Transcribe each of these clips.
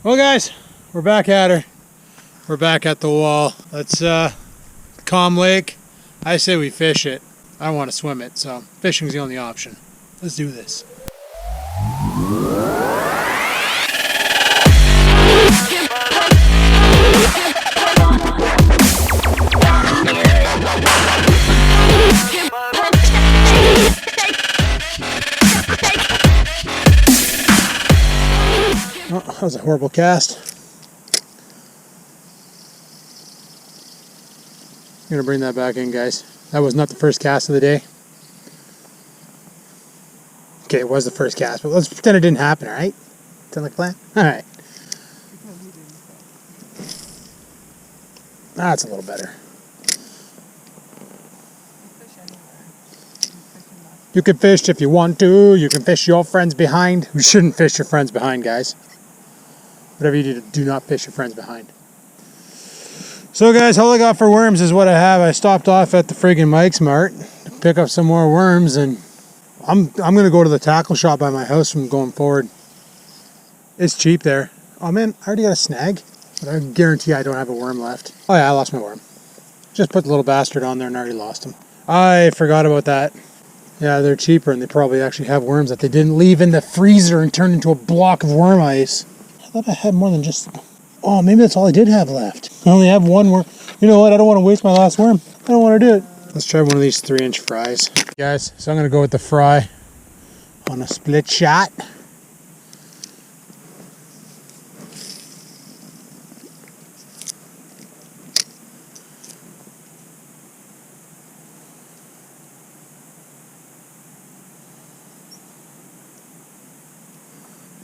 Well guys, we're back at her. We're back at the wall. Let's Calm Lake. I say we fish it. I don't want to swim it, so fishing's the only option. Let's do this. Oh, that was a horrible cast. I'm gonna bring that back in, guys. That was not the first cast of the day. Okay, it was the first cast, but let's pretend it didn't happen, alright? Sound like a plan? Alright. That's a little better. You can fish if you want to. You can fish your friends behind. You shouldn't fish your friends behind, guys. Whatever you do not fish your friends behind. So guys, all I got for worms is what I have. I stopped off at the friggin' Mike's Mart to pick up some more worms, and I'm gonna go to the tackle shop by my house from going forward. It's cheap there. Oh man, I already got a snag, but I guarantee I don't have a worm left. Oh yeah, I lost my worm. Just put the little bastard on there and already lost him. I forgot about that. Yeah, they're cheaper and they probably actually have worms that they didn't leave in the freezer and turned into a block of worm ice. I thought I had more than just... Oh, maybe that's all I did have left. I only have one worm. You know what? I don't want to waste my last worm. I don't want to do it. Let's try one of these 3-inch fries. Guys, so I'm going to go with the fry on a split shot.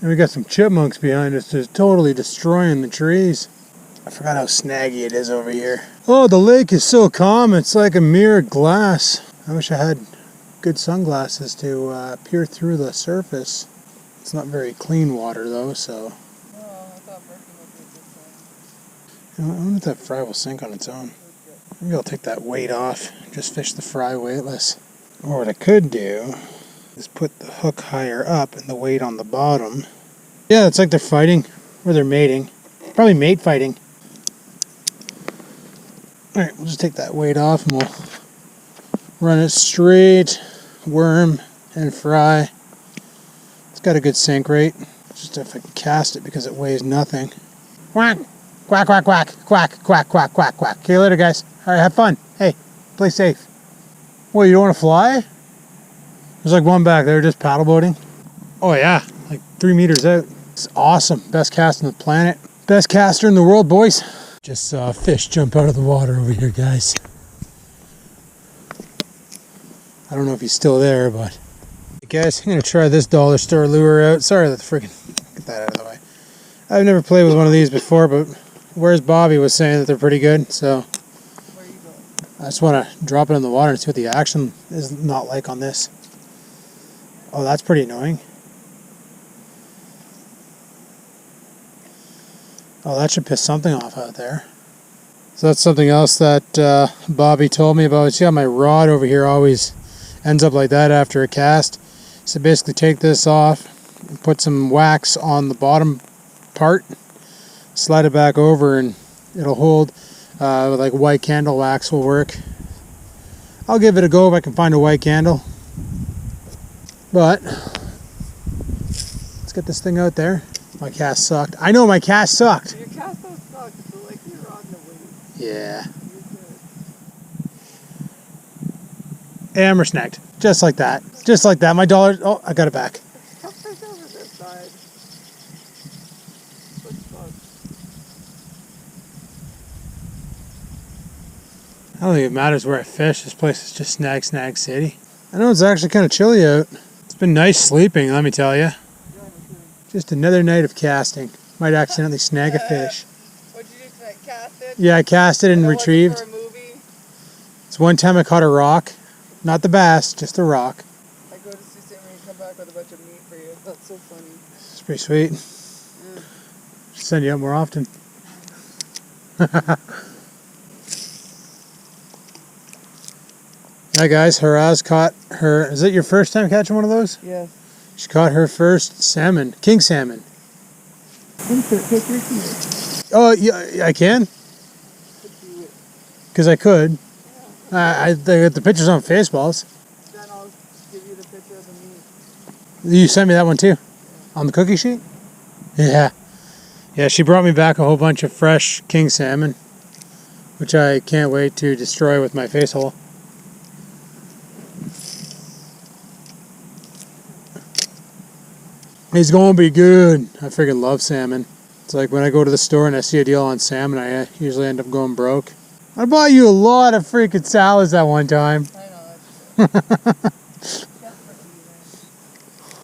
And we got some chipmunks behind us just totally destroying the trees. I forgot how snaggy it is over here. Oh, the lake is so calm. It's like a mirrored glass. I wish I had good sunglasses to peer through the surface. It's not very clean water though, so. Oh, I thought Berkey would be this I wonder if that fry will sink on its own. Maybe I'll take that weight off. Just fish the fry weightless. Or what I could do is put the hook higher up and the weight on the bottom. Yeah, it's like they're fighting, or they're mating. Probably mate fighting. Alright, we'll just take that weight off and we'll run it straight, worm and fry. It's got a good sink rate. Just if I can cast it because it weighs nothing. Quack, quack, quack, quack, quack, quack, quack, quack, quack. Okay, later guys. Alright, have fun. Hey, play safe. What, you don't want to fly? There's like one back there just paddle boating. Oh yeah, like 3 meters out. It's awesome. Best cast on the planet. Best caster in the world, boys. Just saw a fish jump out of the water over here, guys. I don't know if he's still there, but... Hey guys, I'm going to try this dollar store lure out. Sorry, that freaking... Get that out of the way. I've never played with one of these before, but Where's Bobby was saying that they're pretty good, so... Where are you going? I just want to drop it in the water and see what the action is not like on this. Oh, that's pretty annoying. Oh, that should piss something off out there. So that's something else that Bobby told me about. See how my rod over here always ends up like that after a cast? So basically take this off and put some wax on the bottom part, slide it back over and it'll hold. Like white candle wax will work. I'll give it a go if I can find a white candle. But let's get this thing out there. My cast sucked. I know my cast sucked. Your cast don't suck. So like you're on the way. Yeah. And we're snagged. Just like that. Just like that. My dollar. Oh, I got it back. Come fish over this side. I don't think it matters where I fish. This place is just snag city. I know it's actually kind of chilly out. It's been nice sleeping, let me tell you. Just another night of casting. Might accidentally snag a fish. What'd you do tonight? Cast it? Yeah, I cast it and retrieved. For a movie? It's one time I caught a rock. Not the bass, just a rock. I go to see Sammy and come back with a bunch of meat for you. That's so funny. It's pretty sweet. Should send you out more often. Yeah, guys, Haraz caught her. Is it your first time catching one of those? Yes. She caught her first salmon, king salmon. Insert picture here. Oh, yeah, I can? Because I could. The picture's on Faceballs. Then I'll give you the picture of the meat. You sent me that one too? On the cookie sheet? Yeah. Yeah, she brought me back a whole bunch of fresh king salmon, which I can't wait to destroy with my face hole. It's gonna be good. I freaking love salmon. It's like when I go to the store and I see a deal on salmon, I usually end up going broke. I bought you a lot of freaking salads that one time. I know, that's true.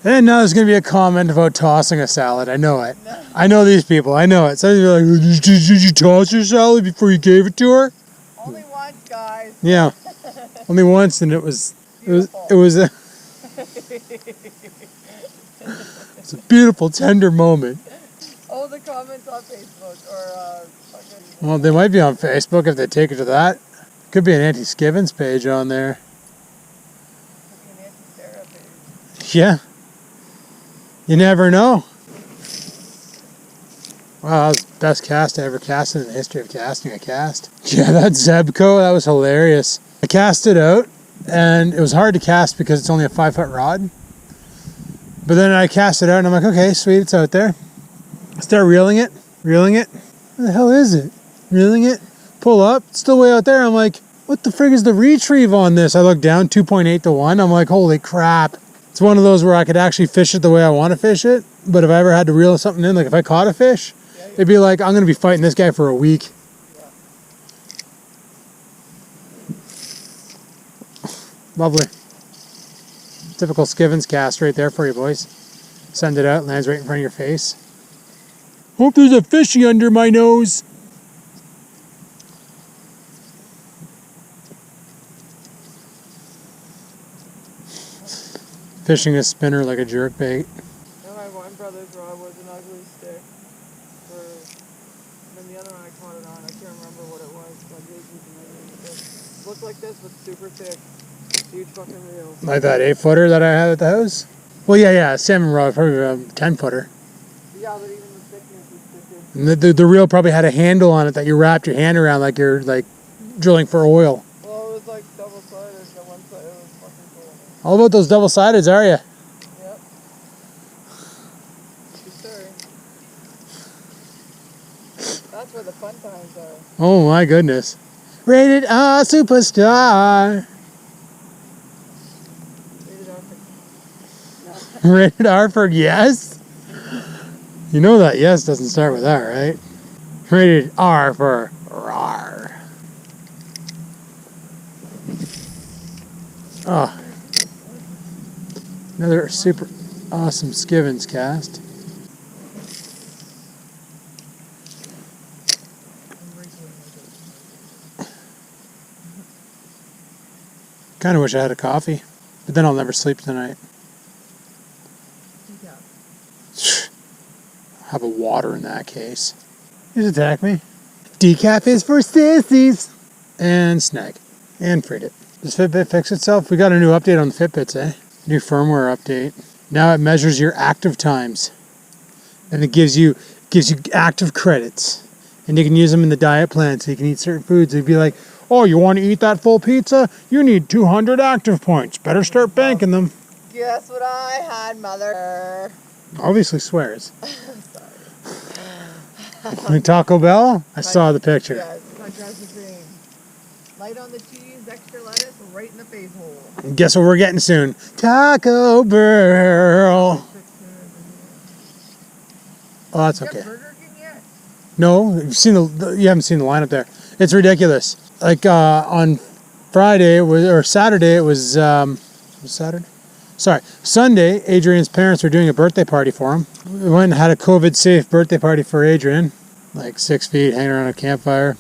And now there's going to be a comment about tossing a salad. I know it. No. I know these people. I know it. Somebody's like, did you toss your salad before you gave it to her? Only once, guys. Yeah. Only once, and it was a it's a beautiful, tender moment. Oh, the comments on Facebook or fucking... Well, they might be on Facebook if they take it to that. Could be an anti-Skivinz page on there. Could be an anti-Sarah page. Yeah. You never know. Wow, that was the best cast I ever casted in the history of casting a cast. Yeah, that Zebco, that was hilarious. I cast it out, and it was hard to cast because it's only a 5-foot rod. But then I cast it out, and I'm like, okay, sweet, it's out there. I start reeling it. Where the hell is it? Reeling it, pull up, it's still way out there. I'm like, what the frig is the retrieve on this? I look down, 2.8 to 1. I'm like, holy crap. It's one of those where I could actually fish it the way I want to fish it. But if I ever had to reel something in, like if I caught a fish, it'd be like, I'm going to be fighting this guy for a week. Yeah. Lovely. Typical Skivinz cast right there for you, boys. Send it out, lands right in front of your face. Hope there's a fishy under my nose. Fishing a spinner like a jerk bait. And my one brother's rod was an ugly stick. And then the other one I caught it on, I can't remember what it was. But it looked like this, but super thick. Huge fucking reel. Like that 8-footer that I had at the house? Well, yeah, salmon rod, probably a 10-footer. Yeah, but even the thickness is thicker. And the reel probably had a handle on it that you wrapped your hand around like you're like drilling for oil. Well, it was like double-sided. The one side, it was fucking cool. All about those double-sideds, are you? Yep. Sorry. That's where the fun times are. Oh my goodness. Rated R Superstar. Rated R for yes? You know that yes doesn't start with R, right? Rated R for rawr. Oh. Another super awesome Skivinz cast. Kind of wish I had a coffee, but then I'll never sleep tonight. Have a water in that case. Just attack me. Decaf is for sissies. And snag. And freed it. Does Fitbit fix itself? We got a new update on the Fitbits, eh? New firmware update. Now it measures your active times. And it gives you active credits. And you can use them in the diet plan so you can eat certain foods. It'd be like, oh, you want to eat that full pizza? You need 200 active points. Better start banking them. Guess what I had, mother? Obviously swears. Taco Bell? I saw the picture. Yes, contrast the green. Light on the cheese, extra lettuce, right in the face hole. Guess what we're getting soon? Taco Bell. Oh, that's okay. Burger King yet? No, you haven't seen the lineup there. It's ridiculous. Like on Friday or Saturday, it was Saturday. Sorry, Sunday, Adrian's parents were doing a birthday party for him. We went and had a COVID-safe birthday party for Adrian. Like 6 feet, hanging around a campfire,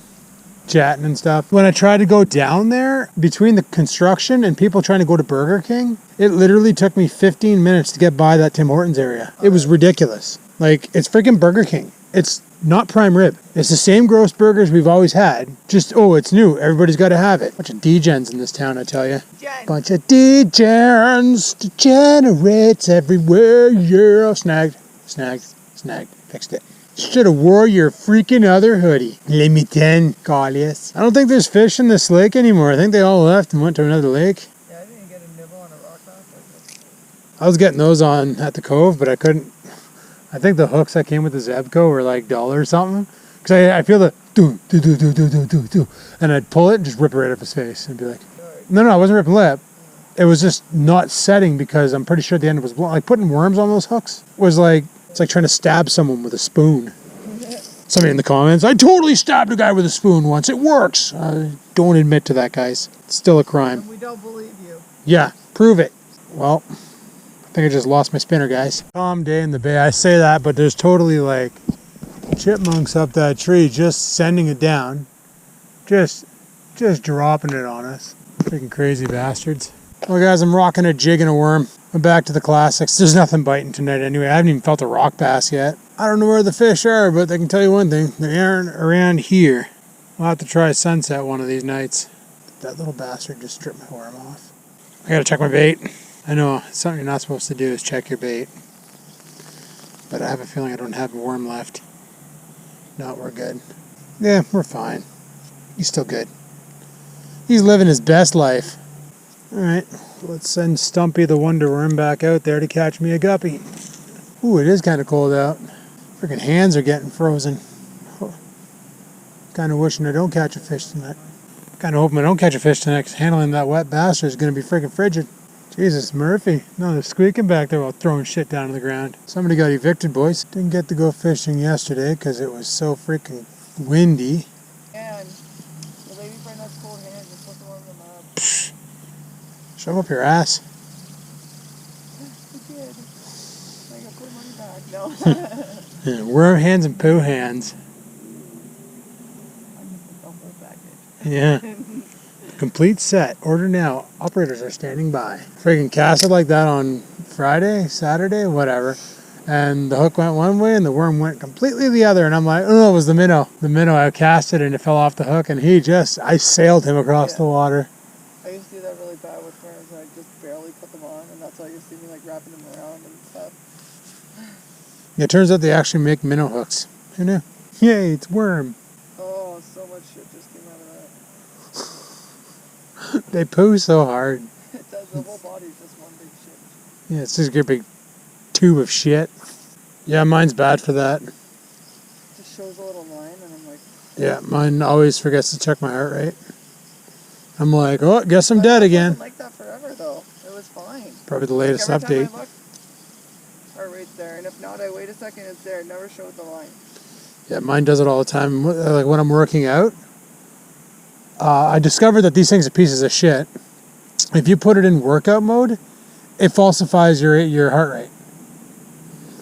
chatting and stuff. When I tried to go down there, between the construction and people trying to go to Burger King, it literally took me 15 minutes to get by that Tim Hortons area. It was ridiculous. Like, it's freaking Burger King. It's not prime rib. It's the same gross burgers we've always had. Just, oh, it's new. Everybody's got to have it. Bunch of degens in this town, I tell you. Bunch of degens, degenerates everywhere. Yeah, snagged. Fixed it. Should have wore your freaking other hoodie. Let me 10, Callius. I don't think there's fish in this lake anymore. I think they all left and went to another lake. Yeah, I didn't get a nibble on a rock bass. I was getting those on at the cove, but I couldn't. I think the hooks that came with the Zebco were like $1 or something. Because I feel the do, and I'd pull it and just rip it right up his face and be like, no, I wasn't ripping lip. It was just not setting because I'm pretty sure the end was blown. Like putting worms on those hooks was like, it's like trying to stab someone with a spoon. Somebody in the comments, I totally stabbed a guy with a spoon once. It works. Don't admit to that, guys. It's still a crime. We don't believe you. Yeah, prove it. Well, I think I just lost my spinner, guys. Calm day in the bay. I say that, but there's totally like chipmunks up that tree just sending it down. Just dropping it on us. Freaking crazy bastards. Well, guys, I'm rocking a jig and a worm. I'm back to the classics. There's nothing biting tonight anyway. I haven't even felt a rock bass yet. I don't know where the fish are, but I can tell you one thing. They aren't around here. We'll have to try sunset one of these nights. That little bastard just stripped my worm off. I gotta check my bait. I know, it's something you're not supposed to do is check your bait. But I have a feeling I don't have a worm left. No, we're good. Yeah, we're fine. He's still good. He's living his best life. Alright, let's send Stumpy the Wonder Worm back out there to catch me a guppy. Ooh, it is kind of cold out. Freaking hands are getting frozen. Kind of wishing I don't catch a fish tonight. Kind of hoping I don't catch a fish tonight because handling that wet bastard is going to be freaking frigid. Jesus, Murphy. No, they're squeaking back there while throwing shit down to the ground. Somebody got evicted, boys. Didn't get to go fishing yesterday because it was so freaking windy. And the lady friend has cold hands and put the worm in the mud. Psh. Shove up your ass. I did. I got put money back. No. Yeah, worm hands and poo hands. Yeah. Complete set. Order now. Operators are standing by. Freaking cast it like that on Friday, Saturday, whatever. And the hook went one way and the worm went completely the other. And I'm like, oh, it was the minnow. The minnow, I cast it and it fell off the hook. And I sailed him across the water. I used to do that really bad with worms. And I just barely put them on. And that's why you see me like wrapping them around and stuff. Yeah, it turns out they actually make minnow hooks. Who knew? Yay, it's worm. Oh, so much shit just came out of that. They poo so hard. It does. The whole body's just one big shit. Yeah, it's just a big tube of shit. Yeah, mine's bad for that. It just shows a little line and I'm like... Yeah, mine always forgets to check my heart rate. I'm like, oh, guess I'm dead again. It was like that forever though. It was fine. Probably the latest Every update. time I look, heart rate's there. And if not, I wait a second, it's there. It never shows the line. Yeah, mine does it all the time. Like when I'm working out, I discovered that these things are pieces of shit. If you put it in workout mode, it falsifies your heart rate.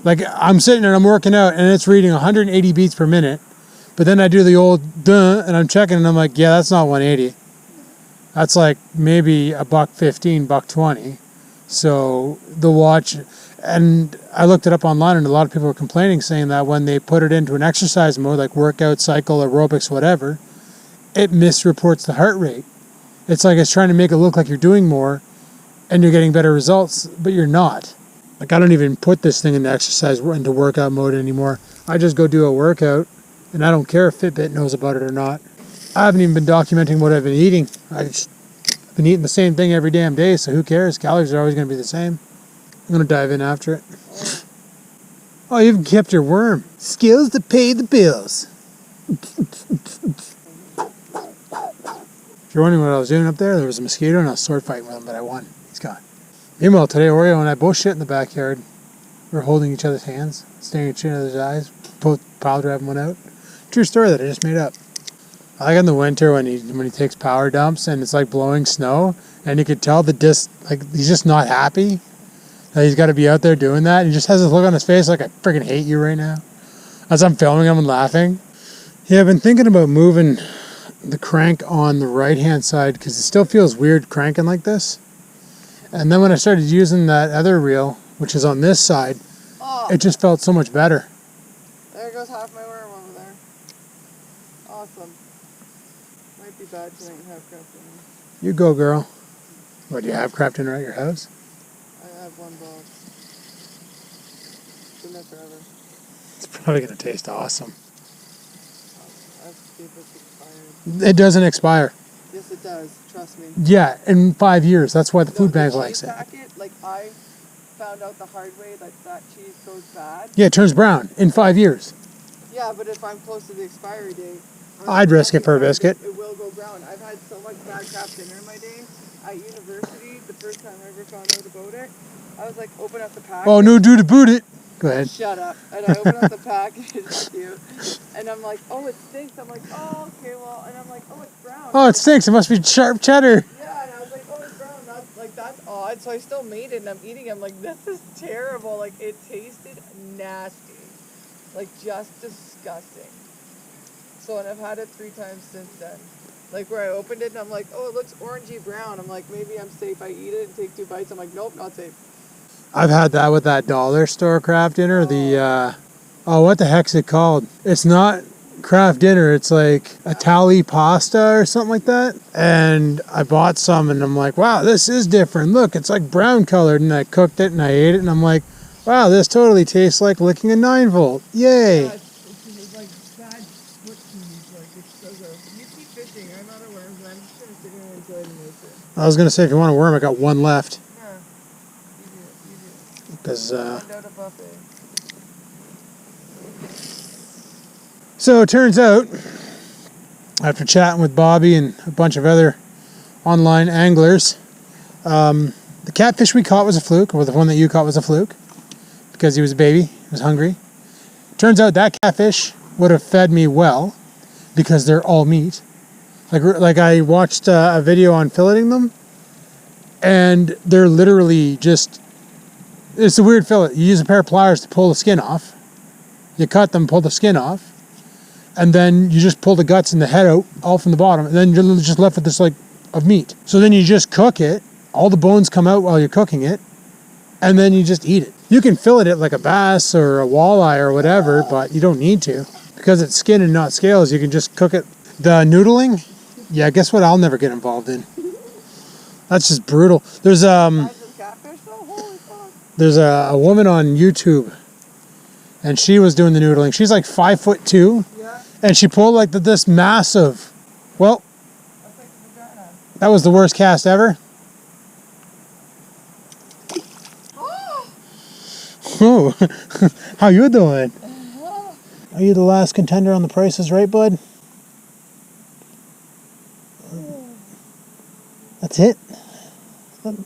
Like I'm sitting there and I'm working out and it's reading 180 beats per minute, but then I do the old duh and I'm checking and I'm like, yeah, that's not 180. That's like maybe $1.15, $1.20. So the watch, and I looked it up online and a lot of people were complaining saying that when they put it into an exercise mode, like workout, cycle, aerobics, whatever, it misreports the heart rate. It's like it's trying to make it look like you're doing more and you're getting better results, but you're not. Like I don't even put this thing into into workout mode anymore. I just go do a workout and I don't care if Fitbit knows about it or not. I haven't even been documenting what I've been eating. I've been eating the same thing every damn day, so who cares? Calories are always going to be the same. I'm going to dive in after it. Oh, you even kept your worm. Skills to pay the bills. If you're wondering what I was doing up there was a mosquito and I was sword fighting with him, but I won. He's gone. Meanwhile, today Oreo and I both shit in the backyard. We were holding each other's hands, staring at each other's eyes, both pile driving one out. True story that I just made up. I like in the winter when he takes power dumps and it's like blowing snow and you could tell he's just not happy that he's got to be out there doing that. He just has this look on his face like I freaking hate you right now. As I'm filming him and laughing. Yeah, I've been thinking about moving the crank on the right hand side because it still feels weird cranking like this. And then when I started using that other reel, which is on this side, it just felt so much better. There goes half my worm over there. Awesome. Might be bad tonight and have crap in there. You go, girl. What, do you have crap dinner at your house? I have one box. Been there forever. It's probably going to taste awesome. Let's see if it's expired. It doesn't expire. Yes, it does. Trust me. Yeah, in 5 years. That's why the food bank likes it. Packet, like I found out the hard way that cheese goes bad. Yeah, it turns brown in 5 years. Yeah, but if I'm close to the expiry date, I'd risk it for a biscuit. It will go brown. I've had so much bad crap dinner in my day. At university, the first time I ever found out about it, I was like, open up the package. Oh, no, do to boot it. Go ahead. Shut up. And I open up the package with you, and I'm like, oh, it stinks. I'm like, oh, okay, well, and I'm like, oh, it's brown. Oh, it stinks. It must be sharp cheddar. Yeah, and I was like, oh, it's brown. That's odd. So I still made it, and I'm eating it. I'm like, this is terrible. Like, it tasted nasty. Like, just disgusting. So, and I've had it 3 times since then. Like, where I opened it, and I'm like, oh, it looks orangey brown. I'm like, maybe I'm safe. I eat it and take 2 bites. I'm like, nope, not safe. I've had that with that dollar store craft dinner. What the heck's it called? It's not craft dinner. It's like Italian pasta or something like that. And I bought some, and I'm like, wow, this is different. Look, it's like brown colored. And I cooked it, and I ate it, and I'm like, wow, this totally tastes like licking a 9-volt. Yay! Yeah, it's like bad foot cheese. Like, it's so gross. You keep fishing. I'm out of worms, and I'm just going to sit here and enjoy the nature. I was gonna say, if you want a worm, I got one left. Yeah, you do. Because Find out a buffet. so it turns out, after chatting with Bobby and a bunch of other online anglers, the catfish we caught was a fluke, or the one that you caught was a fluke, because he was a baby, he was hungry. Turns out that catfish would have fed me well, because they're all meat. Like I watched a video on filleting them, and they're literally just, it's a weird fillet. You use a pair of pliers to pull the skin off. You cut them, pull the skin off, and then you just pull the guts and the head out, all from the bottom, and then you're just left with this like of meat. So then you just cook it, all the bones come out while you're cooking it, and then you just eat it. You can fillet it like a bass or a walleye or whatever, but you don't need to. Because it's skin and not scales, you can just cook it. The noodling, yeah, guess what I'll never get involved in. That's just brutal. There's Catfish though? Holy fuck. There's a woman on YouTube, and she was doing the noodling. She's like 5'2", Yeah. and she pulled like this massive. Well, That's like a vagina. that was the worst cast ever. Oh, how you doing? Are you the last contender on The Price is Right, bud? That's it. I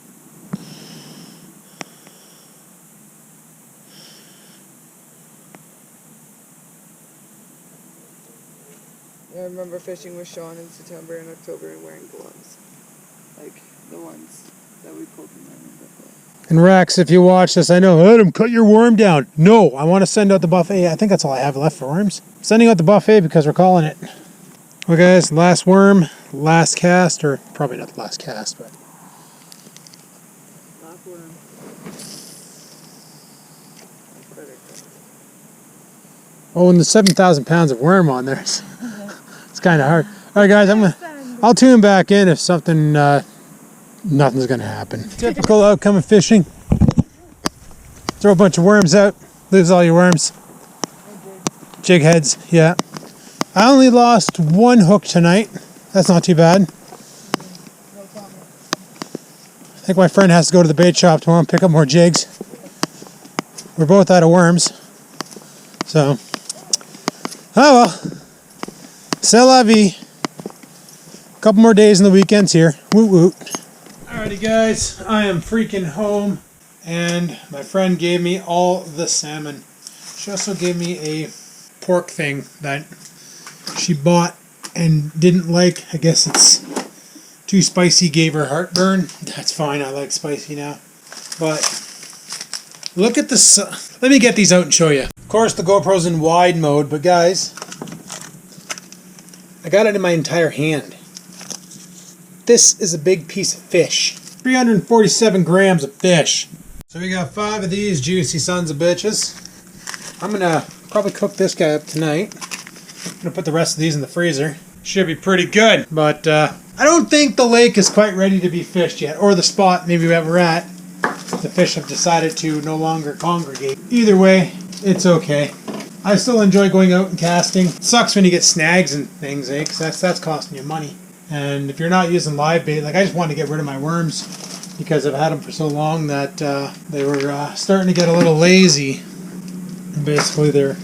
remember fishing with Sean in September and October and wearing gloves. Like the ones that we pulled in there. And Rex, if you watch this, I know, Adam, cut your worm down. No, I want to send out the buffet. I think that's all I have left for worms. Sending out the buffet because we're calling it. Well, guys, last worm, last cast, or probably not the last cast, but. Last worm. Oh, and the 7,000 pounds of worm on there. It's kind of hard. All right, guys, I'll tune back in if something, nothing's going to happen. Typical outcome of fishing. Throw a bunch of worms out, lose all your worms. Jig heads, yeah. I only lost one hook tonight. That's not too bad. I think my friend has to go to the bait shop tomorrow and pick up more jigs. We're both out of worms. So, oh well. C'est la vie. A couple more days in the weekends here. Woot woot. Alrighty guys, I am freaking home. And my friend gave me all the salmon. She also gave me a pork thing that she bought and didn't like. I guess it's too spicy, gave her heartburn. That's fine, I like spicy now. But look at this. Let me get these out and show you. Of course the GoPro's in wide mode, but guys, I got it in my entire hand. This is a big piece of fish. 347 grams of fish. So we got 5 of these juicy sons of bitches. I'm gonna probably cook this guy up tonight. I'm gonna put the rest of these in the freezer. Should be pretty good, but I don't think the lake is quite ready to be fished yet, or the spot maybe where we're at. The fish have decided to no longer congregate. Either way, it's okay. I still enjoy going out and casting. It sucks when you get snags and things, eh? Because that's costing you money. And if you're not using live bait, like I just wanted to get rid of my worms because I've had them for so long that they were starting to get a little lazy. Basically, they're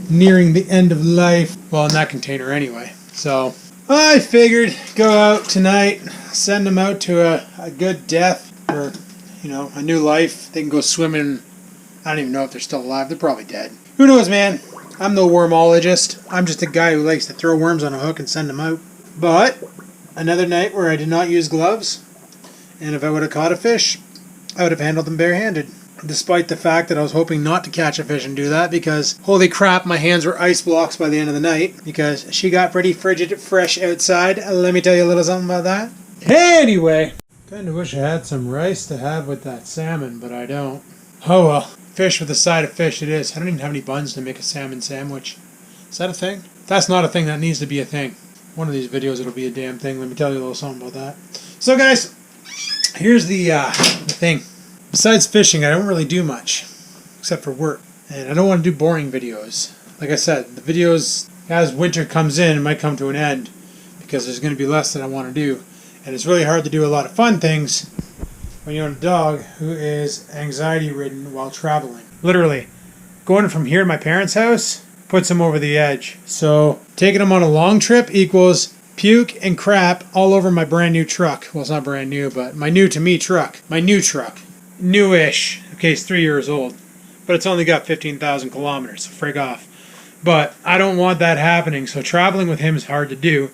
nearing the end of life. Well, in that container anyway. So I figured go out tonight, send them out to a good death or, a new life. They can go swimming. I don't even know if they're still alive. They're probably dead. Who knows, man? I'm no wormologist. I'm just a guy who likes to throw worms on a hook and send them out. But another night where I did not use gloves, and if I would have caught a fish, I would have handled them barehanded. Despite the fact that I was hoping not to catch a fish and do that because, holy crap, my hands were ice blocks by the end of the night because she got pretty frigid fresh outside. Let me tell you a little something about that. Anyway, kind of wish I had some rice to have with that salmon, but I don't. Oh well, fish with a side of fish it is. I don't even have any buns to make a salmon sandwich. Is that a thing? That's not a thing. That needs to be a thing. One of these videos it'll be a damn thing. Let me tell you a little something about that. So guys, here's the thing. Besides fishing, I don't really do much, except for work. And I don't want to do boring videos. Like I said, the videos, as winter comes in, it might come to an end, because there's going to be less that I want to do. And it's really hard to do a lot of fun things when you own a dog who is anxiety-ridden while traveling. Literally, going from here to my parents' house puts him over the edge. So, taking him on a long trip equals puke and crap all over my brand new truck. Well, it's not brand new, but my new-to-me truck. My new truck. Newish. Okay, it's 3 years old, but it's only got 15,000 kilometers, so frig off. But I don't want that happening, so traveling with him is hard to do.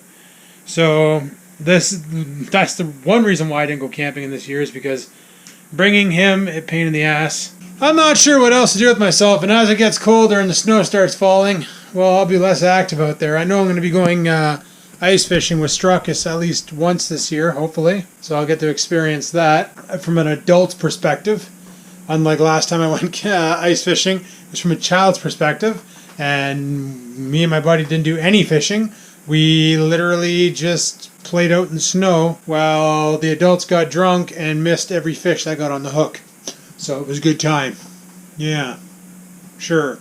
So that's the one reason why I didn't go camping in this year, is because bringing him a pain in the ass. I'm not sure what else to do with myself, and as it gets colder and the snow starts falling, well, I'll be less active out there. I know I'm going to be going ice fishing with Struckus at least once this year, hopefully. So I'll get to experience that from an adult's perspective. Unlike last time I went ice fishing, it was from a child's perspective. And me and my buddy didn't do any fishing. We literally just played out in the snow while the adults got drunk and missed every fish that got on the hook. So it was a good time. Yeah, sure.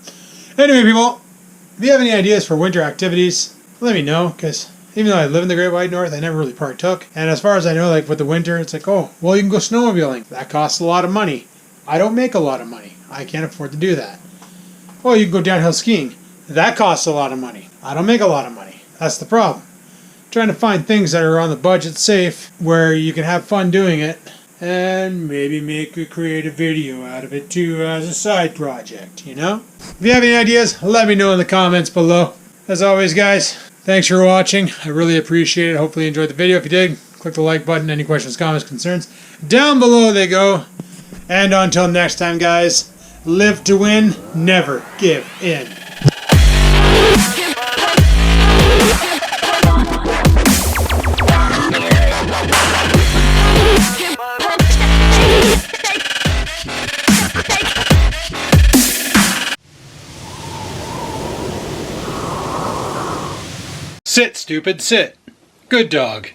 Anyway, people, if you have any ideas for winter activities, let me know, because even though I live in the Great White North, I never really partook. And as far as I know, like with the winter, it's like, oh, well, you can go snowmobiling. That costs a lot of money. I don't make a lot of money. I can't afford to do that. Well, you can go downhill skiing. That costs a lot of money. I don't make a lot of money. That's the problem. Trying to find things that are on the budget safe, where you can have fun doing it, and maybe make a creative video out of it too as a side project, you know? If you have any ideas, let me know in the comments below. As always, guys, thanks for watching. I really appreciate it. Hopefully you enjoyed the video. If you did, click the like button. Any questions, comments, concerns, down below they go. And until next time, guys, live to win, never give in. Sit, stupid, sit. Good dog.